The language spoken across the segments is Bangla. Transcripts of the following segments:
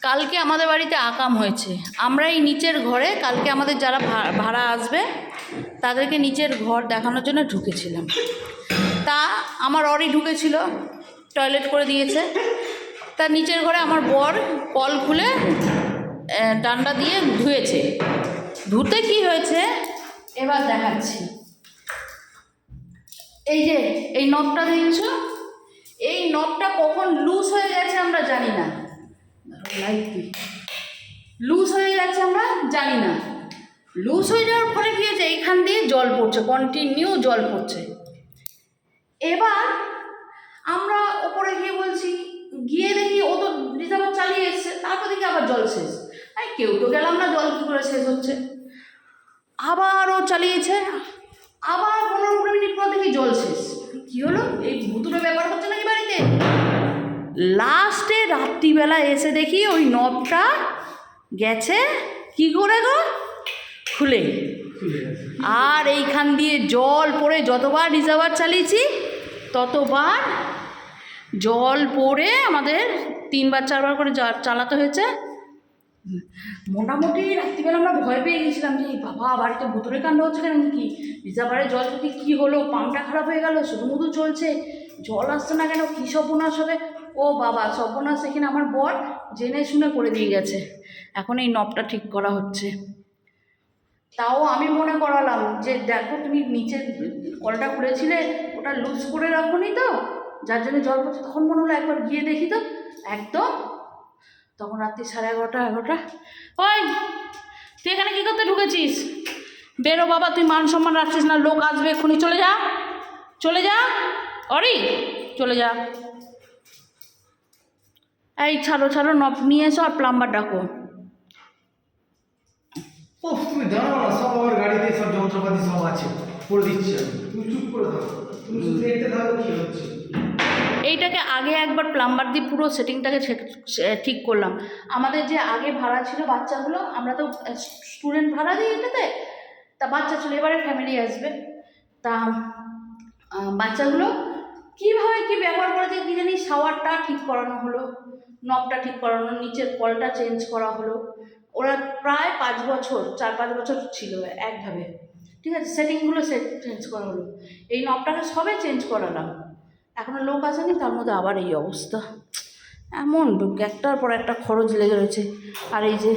কালকে আমাদের বাড়িতে আকাম হয়েছে। আমরা এই নিচের ঘরে কালকে আমাদের যারা ভাড়া আসবে তাদেরকে নিচের ঘর দেখানোর জন্য ঢুকেছিলাম। তা আমার অরি ঢুকেছিল, টয়লেট করে দিয়েছে। তা নিচের ঘরে আমার বর কল খুলে ডান্ডা দিয়ে ধুয়েছে। ধুতে কি হয়েছে এবার দেখাচ্ছি। এই যে এই নবটা দেখছো, এই নবটা কখন লুজ হয়ে গেছে আমরা জানি না। লুজ হয়ে গেছে আমরা জানি না। লুজ হয়ে যাওয়ার ফলে কি হয়েছে, এইখান দিয়ে জল পড়ছে, কন্টিনিউ জল পড়ছে। এবার আমরা ওপরে গিয়ে বলছি, গিয়ে দেখি ও তো রিজার্ভার চালিয়ে এসছে, তারপর দেখি আবার জল শেষ। কেউ তো গেলাম না, জল কী করে শেষ হচ্ছে। আবার ও চালিয়েছে, আবার 15-20 মিনিট পর দেখি জল শেষ। কী হলো, এই ভুতুরে ব্যাপার হচ্ছে নাকি বাড়িতে। লাস্টে রাত্রিবেলা এসে দেখি ওই নবটা গেছে কি করে গো, খুলে। আর এইখান দিয়ে জল পড়ে, যতবার রিজার্ভার চালিয়েছি ততবার জল পড়ে আমাদের 3-4বার করে চালাতে হয়েছে। মোটামুটি রাত্রিবেলা আমরা ভয় পেয়ে গেছিলাম যে বাবা বাড়িতে ভুতুরে কাণ্ড হচ্ছে কেন, কি রিজার্ভারের জল থেকে কী হলো, পাম্পটা খারাপ হয়ে গেল, শুধু চলছে, জল আসছে না কেন, কী সর্বনাশ হবে। ও বাবা, সর্বনাশ এখানে আমার বর জেনে শুনে করে দিয়ে গেছে। এখন এই নবটা ঠিক করা হচ্ছে। তাও আমি মনে করালাম যে দেখো তুমি নিচে কলটা খুলেছিলে, ওটা লুজ করে রাখোনি তো, যার জন্য জল পড়ছে। তখন মনে হলো একবার গিয়ে দেখি তো, একদম তখন রাত্রি 11:30-11টা। ওই তুই এখানে কী করতে ঢুকেছিস? বেরো বাবা, তুই মান সম্মান রাখছিস না, লোক আসবে এক্ষুনি, চলে যা, চলে যা অরি, চলে যা। এই ছাড়ো, নব নিয়ে এসো আর প্লাম্বার ডাকো। ও তুমি জানো না, সব আমার গাড়িতে সব যন্ত্রপাতি সব আছে, করে দিচ্ছি আমি, তুমি চুপ করে থাকো, তুমি শুধু দেখতে থাকো কী হচ্ছে। এইটাকে আগে একবার প্লাম্বার দিয়ে পুরো সেটিংটাকে ঠিক করলাম। আমাদের যে আগে ভাড়া ছিল বাচ্চাগুলো, আমরা তো স্টুডেন্ট ভাড়া দিই এটাতে, তা বাচ্চা ছিল, এবারে ফ্যামিলি আসবে। তা বাচ্চাগুলো কীভাবে কী ব্যবহার করেছে কী জানি, শাওয়ারটা ঠিক করানো হলো, নবটা ঠিক করানো, নিচের কলটা চেঞ্জ করা হলো। ওরা প্রায় 4-5 বছর ছিল একভাবে, ঠিক আছে। সেটিংগুলো চেঞ্জ করা হলো, এই নবটাকে সবে চেঞ্জ করালাম, এখনও লোক আসেনি, তার মধ্যে আবার এই অবস্থা। এমন একটার পর একটা খরচ লেগে রয়েছে। আর এই যে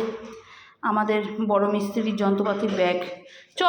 আমাদের বড় মিস্ত্রির যন্ত্রপাতির ব্যাগ, চ